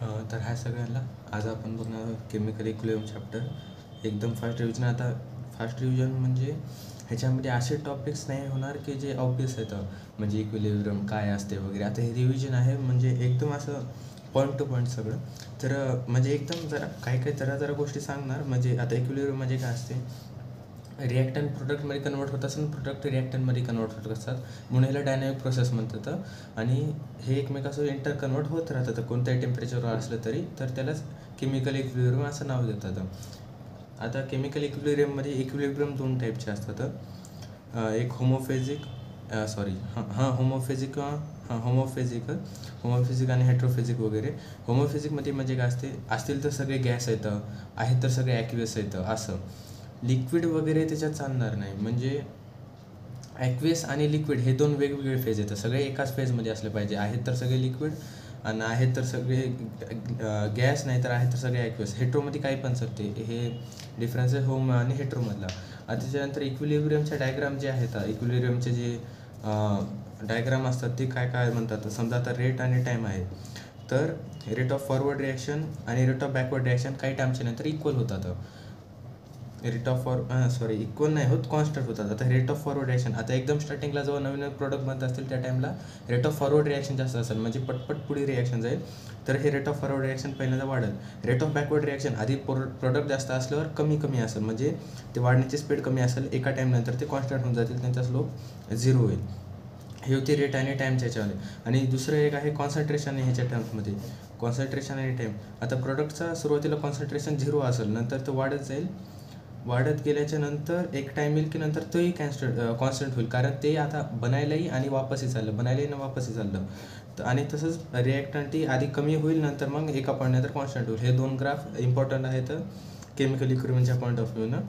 तर हाय सगळ्यांना. आज आपण बघणार केमिकल इक्विलिब्रियम चॅप्टर. एकदम फास्ट रिव्हिजन. आता फास्ट रिव्हिजन म्हणजे ह्याच्यामध्ये असे टॉपिक्स नाही होणार की जे ऑब्वियस येतं, म्हणजे इक्विलिब्रियम काय असते वगैरे. आता हे रिव्हिजन आहे म्हणजे एकदम असं पॉईंट टू पॉईंट सगळं. तर म्हणजे एकदम जरा काही जरा गोष्टी सांगणार. म्हणजे आता इक्विलिब्रियम म्हणजे काय असते, रिॲक्टंट प्रोडक्टमध्ये कन्वर्ट होत असेल, प्रोडक्ट रिॲक्टंटमध्ये कन्वर्ट होत असतात, म्हणून ह्याला डायनॅमिक प्रोसेस म्हणतात. आणि हे एकमेकांसोबत इंटर कन्वर्ट होत राहतात. तर कोणत्याही टेम्परेचरवर असलं तरी तर त्यालाच केमिकल इक्विलिब्रियम असं नाव देतात. आता केमिकल इक्विलिब्रियममध्ये इक्विलिब्रियम दोन टाईपचे असतात. एक होमोफेजिक होमोफेजिक किंवा होमोफेजिक आणि हेट्रोफेजिक वगैरे. होमोफेजिकमध्ये म्हणजे काय असते, असतील तर सगळे गॅस येतं, आहेत तर सगळे ॲक्वियस येतं. असं लिक्विड वगैरे त्याच्यात चालणार नाही. म्हणजे ॲक्वियस आणि लिक्विड हे दोन वेगवेगळे फेज येतात. सगळे एकाच फेजमध्ये असले पाहिजे. आहेत तर सगळे लिक्विड आणि आहेत तर सगळे गॅस, नाही तर आहेत तर सगळे ॲक्वियस. हेट्रोमध्ये काही पण चालते. हे डिफरन्स आहे होम आणि हेट्रोमधला. आणि त्याच्यानंतर इक्विलिब्रियमचे डायग्राम जे आहेत, इक्विलिब्रियमचे जे डायग्राम असतात ते काय काय म्हणतात. समजा आता रेट आणि टाईम आहे, तर रेट ऑफ फॉरवर्ड रिॲक्शन आणि रेट ऑफ बॅकवर्ड रिॲक्शन काही टाईमच्या नंतर इक्वल होतात. रेट ऑफ इक्वल नाही होत, कॉन्स्टंट होतात. आता रेट ऑफ फॉरवर्ड रिॲक्शन, आता एकदम स्टार्टिंगला जेव्हा नवीन नवीन प्रोडक्ट बनत असतील त्या टाईमला रेट ऑफ फॉरवर्ड रिॲक्शन जास्त असेल, म्हणजे पटपट पुढे रिॲक्शन जाईल, तर हे रेट ऑफ फॉरवर्ड रिॲक्शन पहिल्यांदा वाढेल. रेट ऑफ बॅकवर्ड रिॲक्शन आधी प्रोडक्ट जास्त असल्यावर कमी असेल, म्हणजे ते वाढण्याची स्पीड कमी असेल. एका टाईमनंतर ते कॉन्स्टंट होऊन जातील, त्यांचा स्लोप 0 होईल. हे होती रेट आणि टाईमच्या ह्याच्यामध्ये. आणि दुसरं एक आहे कॉन्सन्ट्रेशन ह्याच्या टर्म्समध्ये. कॉन्सन्ट्रेशन आणि टाईम. आता प्रोडक्टचा सुरुवातीला कॉन्सन्ट्रेशन 0 असेल, नंतर तो वाढत जाईल. वाढत गेल्याच्या नंतर एक टाईम येईल की नंतर तोही कॉन्स्टंट होईल, कारण ते आता बनायलाही आणि वापसही चाललं, बनायलाही आणि वापसही चाललं. तर आणि तसंच रिॲक्टंटही आधी कमी होईल, नंतर मग एका पॉईंटनंतर कॉन्स्टंट होईल. हे दोन ग्राफ इम्पॉर्टंट आहेत केमिकल इक्विलिब्रियमच्या पॉईंट ऑफ व्ह्यूनं.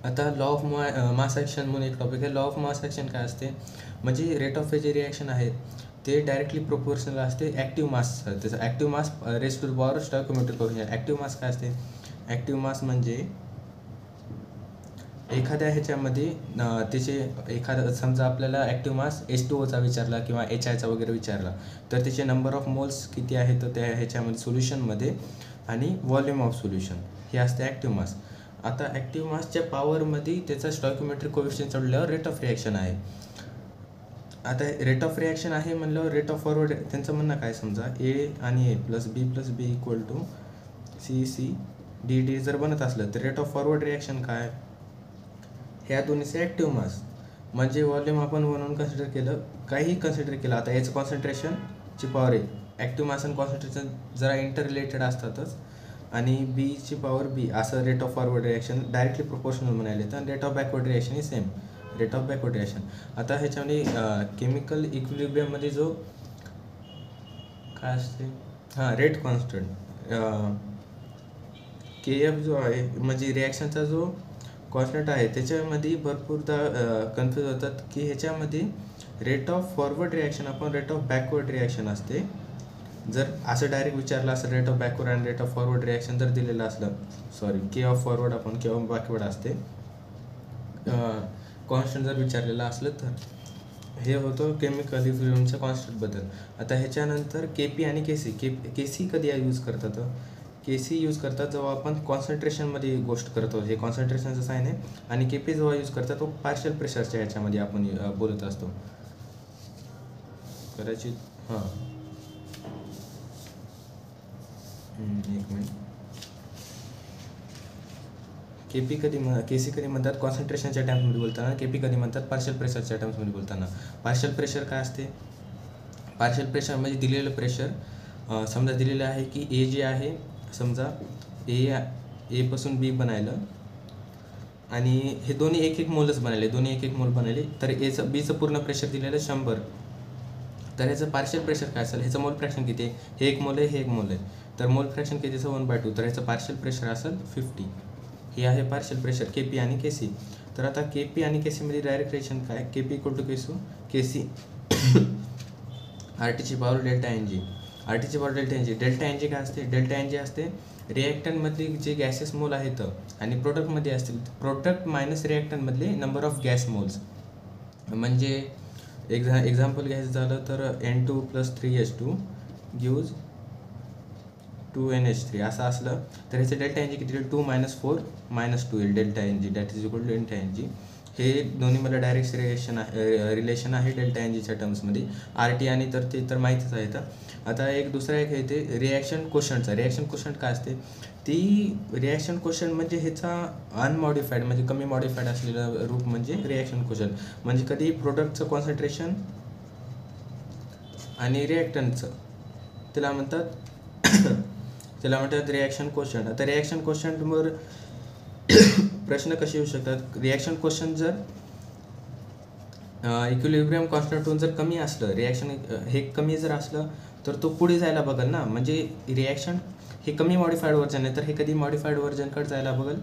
आता लॉ ऑफ मास ॲक्शन म्हणून एक टॉपिक आहे. लॉ ऑफ मास ॲक्शन काय असते, म्हणजे रेट ऑफ जे रिॲक्शन आहे ते डायरेक्टली प्रोपोर्शनल असते ॲक्टिव्ह मास. त्याचं active mass raise to the power stoichiometric coefficient. Active mass काय असते, ॲक्टिव्ह मास म्हणजे एखाद्या ह्याच्यामध्ये त्याचे एखादा, समजा आपल्याला ॲक्टिव्ह मास H2O विचारला किंवा HIचा वगैरे विचारला, तर त्याचे नंबर ऑफ मोल्स किती आहे तर त्या ह्याच्यामध्ये सोल्युशनमध्ये, आणि व्हॉल्यूम ऑफ सोल्युशन, हे असते ॲक्टिव्ह मास. आता ॲक्टिव्ह मासच्या पॉवरमध्ये त्याचा स्टॉइकियोमेट्रिक कोएफिशियंट चढल्यावर रेट ऑफ रिॲक्शन आहे. आता रेट ऑफ रिॲक्शन आहे म्हणल्यावर रेट ऑफ फॉरवर्ड, त्यांचं म्हणणं काय, समजा A आणि A plus B equal to C जर बनत असलं, तर रेट ऑफ फॉरवर्ड रिॲक्शन काय, ह्या दोन्हीचे ॲक्टिव्ह मास. म्हणजे व्हॉल्यूम आपण म्हणून कन्सिडर केलं, काहीही कन्सिडर केलं. आता याचं कॉन्सन्ट्रेशनची पॉवर आहे, ॲक्टिव्ह मास आणि कॉन्सन्ट्रेशन जरा इंटर रिलेटेड असतातच, आणि बीची पॉवर B, असं rate of forward reaction directly proportional म्हणायला येतं. आणि rate of backward reaction he same, rate of backward reaction. आता ह्याच्यामध्ये केमिकल इक्विलिब्रियममध्ये जो काय असते, रेट कॉन्स्टंट KF जो आहे, म्हणजे रिॲक्शनचा जो कॉन्स्टंट आहे, त्याच्यामध्ये भरपूरदा कन्फ्यूज होतात की ह्याच्यामध्ये रेट ऑफ फॉरवर्ड रिॲक्शन आपण रेट ऑफ बॅकवर्ड रिॲक्शन असते. जर असं डायरेक्ट विचारलं असं रेट ऑफ बॅकवर्ड आणि रेट ऑफ फॉरवर्ड रिॲक्शन जर दिलेलं असलं, के ऑफ फॉरवर्ड आपण के ऑफ बॅकवर्ड असते कॉन्स्टंट जर विचारलेलं असलं, तर हे होतं केमिकल इक्विलिब्रियमच्या कॉन्स्टंटबद्दल. आता ह्याच्यानंतर KP आणि KC कधी यूज करतात, KC यूज करतात जेव्हा आपण कॉन्सन्ट्रेशनमध्ये गोष्ट करतो, हे कॉन्सन्ट्रेशनचं साईन आहे. आणि KP जेव्हा यूज करतात तो पार्शियल प्रेशरच्या ह्याच्यामध्ये आपण बोलत असतो कदाचित. एक मिनिट. KC कधी म्हणतात कॉन्सन्ट्रेशनच्या टर्म्समध्ये बोलताना, KP कधी म्हणतात पार्शियल प्रेशरच्या टर्म्समध्ये बोलताना. पार्शियल प्रेशर काय असते, पार्शियल प्रेशर म्हणजे दिलेलं प्रेशर. समजा दिलेलं आहे की A जे आहे, समजा A पासून B बनायलं, आणि हे दोन्ही एक मोलच बनायले, दोन्ही एक मोल बनायले, तर Bचं पूर्ण प्रेशर दिलेलं 100. तर ह्याचं पार्शियल प्रेशर काय असेल, ह्याचं मोल फ्रॅक्शन किती आहे, हे 1 मोल आहे, हे 1 मोल आहे, तर मोल फ्रॅक्शन किती असेल 1/2, तर ह्याचं पार्शियल प्रेशर असेल 50. हे आहे पार्शियल प्रेशर KP आणि KC. तर आता KP आणि KC मध्ये डायरेक्ट रिलेशन काय, KP इक्वल टू KC RTची पॉवर डेल्टा NG. RTची power delta NG. Delta NG काय असते, डेल्टा NG असते रिॲक्टंटमधले जे गॅसेस मोल आहेत आणि प्रोडक्टमध्ये असतील, प्रोडक्ट मायनस रिॲक्टंटमधले नंबर ऑफ गॅस मोल्स. म्हणजे एक्झाम्पल घ्यायचं झालं तर N2 + 3H2 गिव्ज 2NH3 असं असलं तर ह्याचं डेल्टा एन जी किती येईल, 2 - 4 - 2 येईल delta N G, that is equal to delta N G. हे दोन्ही मला डायरेक्ट रिलेशन आहे डेल्टा एन जीच्या टर्म्समध्ये. RT आणि तर ते तर माहितीच आहे. आता एक दुसरा एक आहे ते रिॲक्शन कोशंटचा. रिॲक्शन कोशंट काय असते, ती रिॲक्शन कोशंट म्हणजे ह्याचा अनमॉडिफाईड म्हणजे कमी मॉडिफाईड असलेलं रूप म्हणजे रिॲक्शन कोशंट. म्हणजे कधी प्रोडक्टचं कॉन्सन्ट्रेशन आणि रिॲक्टंटचं त्याला म्हणतात रिॲक्शन कोशंट. आता रिॲक्शन कोशंटवर प्रश्न कसे येऊ शकतात, रिॲक्शन कोशंट जर इक्विलिब्रियम कॉन्स्टंटहून जर कमी असलं, रिॲक्शन हे कमी जर असलं तर तो पुढे जायला बघेल ना. म्हणजे रिॲक्शन हे कमी मॉडिफाईड व्हर्जन आहे तर हे कधी मॉडिफाईड व्हर्जनकडे जायला बघेल,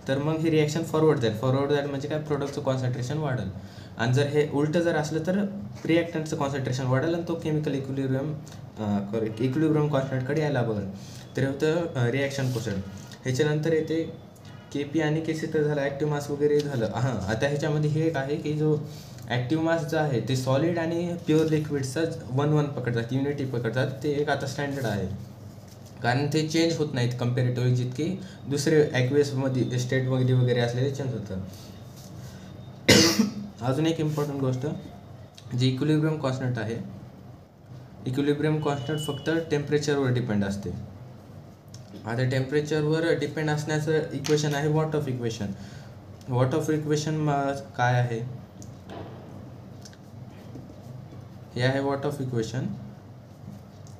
तर मग हे रिॲक्शन फॉरवर्ड जाईल म्हणजे काय, प्रोडक्टचं कॉन्सन्ट्रेशन वाढेल. आणि जर हे उलटं जर असलं तर रिॲक्टंटचं कॉन्सन्ट्रेशन वाढेल आणि तो केमिकल इक्विलिब्रियम कॉन्स्टंटकडे यायला बघेल. तर होतं रिॲक्शन कोशंट. ह्याच्यानंतर येते KP आणि KC तर झालं, ॲक्टिव्ह मास वगैरे झालं. आता ह्याच्यामध्ये हे एक आहे की जो ॲक्टिव्ह मास जो आहे ते सॉलिड आणि प्युअर लिक्विडचाच 1-1 पकडतात, युनिटी पकडतात. ते एक आता स्टँडर्ड आहे, कारण ते चेंज होत नाहीत कम्पॅरेटिव्हली जितके दुसरे ॲक्वेसमध्ये स्टेट वगैरे असलेले चेंज होतं. अजून एक इम्पॉर्टंट गोष्ट, जी इक्विलिब्रियम कॉन्स्टंट आहे, इक्विलिब्रियम कॉन्स्टंट फक्त टेम्परेचरवर डिपेंड असते. आता टेम्परेचरवर डिपेंड असण्याचं इक्वेशन आहे what Hoff equation. What Hoff equation काय आहे, हे आहे वॉट ऑफ इक्वेशन.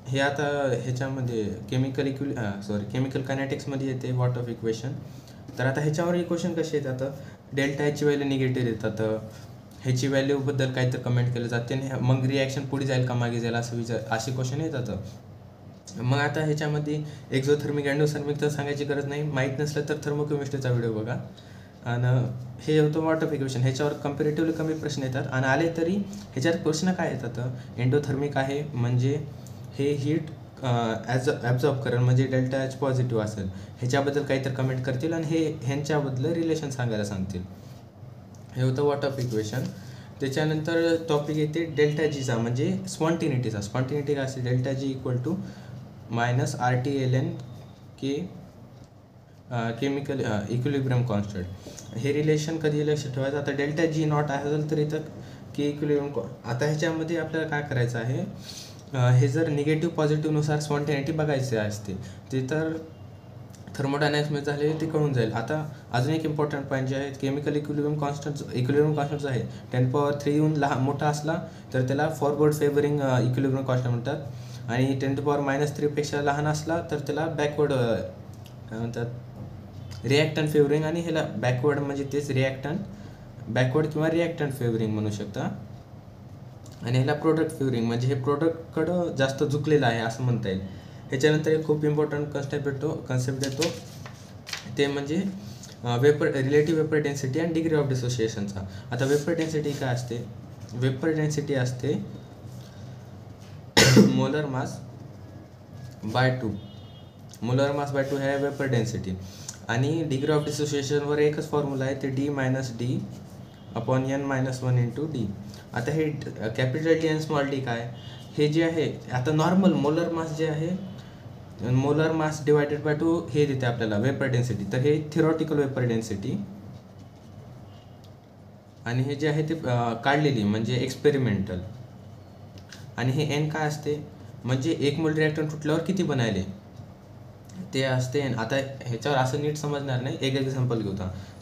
हे आता ह्याच्यामध्ये केमिकल कायनेटिक्समध्ये येते वॉट ऑफ इक्वेशन. तर आता ह्याच्यावर इक्वेशन कशी येतात, डेल्टा ह्याची व्हॅल्यू निगेटिव्ह देतात, ह्याची व्हॅल्यूबद्दल काहीतरी कमेंट केलं जाते आणि मग रिॲक्शन पुढे जाईल का मागे जाईल असे क्वेश्चन येतात. मग आता ह्याच्यामध्ये एक्झोथर्मिक एंडोथर्मिक तर सांगायची गरज नाही, माहीत नसलं तर थर्मोकेमिस्ट्रीचा व्हिडिओ बघा. आणि हे होतं वॉट ऑफ इक्वेशन. ह्याच्यावर कम्पॅरेटिव्हली कमी प्रश्न येतात आणि आले तरी ह्याच्यात प्रश्न काय येतात, एंडोथर्मिक आहे म्हणजे हे हीट ॲब्झॉर्ब करेल म्हणजे डेल्टा एच पॉझिटिव्ह असेल, ह्याच्याबद्दल काहीतरी कमेंट करतील आणि हे ह्यांच्याबद्दल रिलेशन सांगायला सांगतील. हे होतं वॉट ऑफ इक्वेशन. त्याच्यानंतर टॉपिक येते डेल्टा जीचा म्हणजे स्पॉन्टिनिटीचा. स्पॉन्टिनिटी काय असेल, delta G equal to -RT/ln K chemical equilibrium constant. हे रिलेशन कधी लक्षात ठेवायचं. आता डेल्टा जी नॉट असेल तर इथं K इक्विलिब्रियम. आता ह्याच्यामध्ये आपल्याला काय करायचं आहे, हे जर निगेटिव्ह पॉझिटिव्हनुसार स्पॉन्टिनिटी बघायचे असते ते तर थर्मोडायनॅमिक्समध्ये झाले ते कळून जाईल. आता अजून एक इम्पॉर्टंट पॉईंट जे आहे, केमिकल इक्विलिब्रियम कॉन्स्टंट जो आहे 10⁻³ मोठा असला तर त्याला फॉरवर्ड फेवरिंग इक्विलिब्रियम कॉन्स्टंट म्हणतात आणि 10⁻³ पेक्षा लहान असला तर त्याला बॅकवर्ड काय म्हणतात, रिॲक्टंट फेवरिंग. आणि ह्याला बॅकवर्ड म्हणजे तेच बॅकवर्ड किंवा रिॲक्टंट फेवरिंग म्हणू शकता. आणि ह्याला प्रोडक्ट फेवरिंग म्हणजे हे प्रोडक्टकडं जास्त झुकलेलं आहे असं म्हणता येईल. ह्याच्यानंतर एक खूप इम्पॉर्टंट कन्सेप्ट येतो ते म्हणजे relative vapour density and degree of डिसोसिएशनचा. आता वेपर डेन्सिटी काय असते, वेपर डेन्सिटी असते molar mass by 2. Molar mass by 2 आहे वेपर डेन्सिटी. आणि डिग्री ऑफ डिसोसिएशनवर एकच फॉर्म्युला आहे, ते D-D/N-1 × D. आता हे कॅपिटल D आणि स्मॉल d काय, हे जे आहे आता नॉर्मल मोलर मास जे आहे, मोलर मास डिवायडेड बाय 2 हे देते आपल्याला वेपर डेन्सिटी. तर हे थिअरॉटिकल वेपर डेन्सिटी आणि हे जे आहे ते काढलेली म्हणजे एक्सपेरिमेंटल. आणि हे n काय असते म्हणजे 1 मोल रिॲक्टंट फुटल्यावर किती बनायले ते असते. आता ह्याच्यावर असं नीट समजणार नाही, एक एक्झाम्पल घेऊ.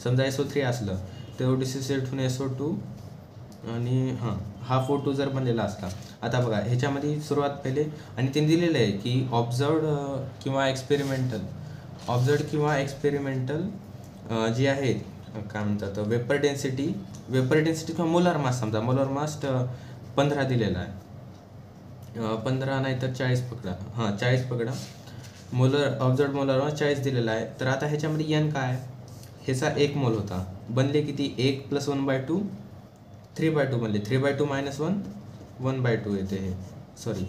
समजा SO3 असलं तर डिसोसिएट होऊन SO2 आणि हाफ O2 जर बनलेला असला. आता बघा ह्याच्यामध्ये सुरुवात पहिले आणि ते दिलेलं आहे की ऑब्झर्वड किंवा एक्सपेरिमेंटल जी आहे काय म्हणतात वेपर डेन्सिटी किंवा मोलार मास. समजा मोलार मास 15 दिलेला आहे, 15 नाही तर 40 पकडा, 40 पकडा. ऑब्झर्वड मोलार मास 40 दिलेला आहे. तर आता ह्याच्यामध्ये n काय, ह्याचा 1 मोल होता, बनले किती 1 + 1/2 3/2 बनले. 3/2 - 1 1/2 येते. हे सॉरी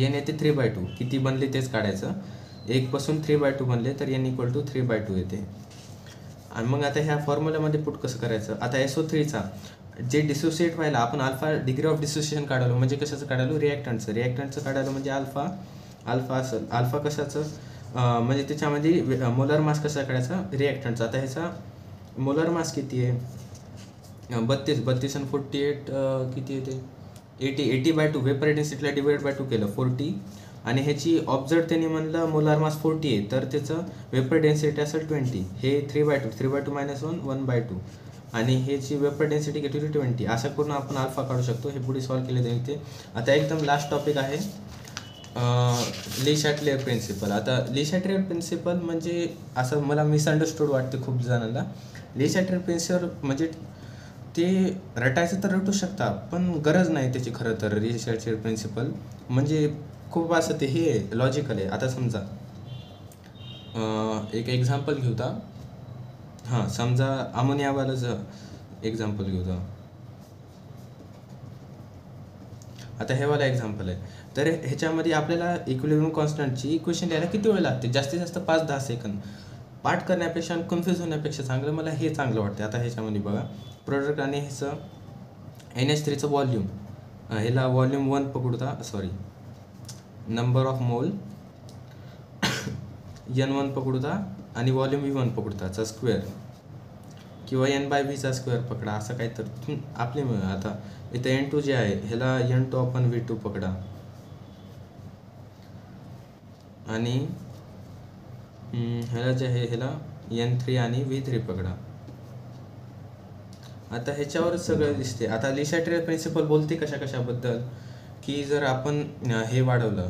n येते 3/2. किती बनले तेच काढायचं. 1 पासून 3/2 बनले तर n = 3/2 येते. आणि मग आता ह्या फॉर्म्युल्यामध्ये पुट कसं करायचं. आता SO3चा जे डिसोसिएट व्हायला आपण अल्फा डिग्री ऑफ डिसोसिएशन काढालो म्हणजे कशाचं काढालो, रिॲक्टंटचं काढालो म्हणजे अल्फा अल्फा असेल, अल्फा कशाचं म्हणजे त्याच्यामध्ये मोलर मास कसा काढायचा रिॲक्टंटचा. आता ह्याचा मोलर मास किती आहे 32 आणि 48 किती येते 80/2 वेपर डेन्सिटीला डिवाइड बाय 2 केलं 40 आणि ह्याची ऑब्झर्व त्यांनी म्हणलं मोलार मास 40 आहे तर त्याचं वेपर डेन्सिटी असेल 20. हे 3/2 3/2 - 1 1/2 आणि ह्याची वेपर डेन्सिटी घेतली 20. असं करून आपण अल्फा काढू शकतो. हे पुढे सॉल्व्ह केले जाईल ते. आता एकदम लास्ट टॉपिक आहे ली शॅटलेर प्रिन्सिपल. आता ली शॅटलेर प्रिन्सिपल म्हणजे असं मला मिसअंडरस्टूड वाटते खूप जणांना. ली शॅटलेर प्रिन्सिपल म्हणजे ते रटायचं तर रटू शकता पण गरज नाही त्याची खरं तर. ली शॅटलेर प्रिन्सिपल म्हणजे खूप असं ते हे लॉजिकल आहे. आता समजा एक एक्झाम्पल घेऊ तर हां समजा अमोनियावालं एक्झाम्पल घेऊ तर आता हे वाला एक्झाम्पल आहे. तर ह्याच्यामध्ये आपल्याला इक्विलिब्रियम कॉन्स्टंटची इक्वेशन लिहायला किती वेळ लागते जास्तीत जास्त 5-10 सेकंद. पाठ करण्यापेक्षा आणि कन्फ्यूज होण्यापेक्षा चांगलं मला हे चांगलं वाटते. आता ह्याच्यामध्ये बघा प्रोडक्ट आणि ह्याचं NH3चं व्हॉल्यूम ह्याला व्हॉल्यूम 1 पकडता sorry number of mole N1 पकडता आणि व्हॉल्यूम V1 पकडताचा स्क्वेअर किंवा N/V चा स्क्वेअर पकडा असं काही तर आपले आता इथं N2 जे आहे ह्याला N2/V2 पकडा आणि ह्याला जे आहे ह्याला N3 आणि V3 पकडा. आता ह्याच्यावरच सगळं दिसते. आता ली शॅटलेर प्रिन्सिपल बोलते कशाबद्दल की जर आपण हे वाढवलं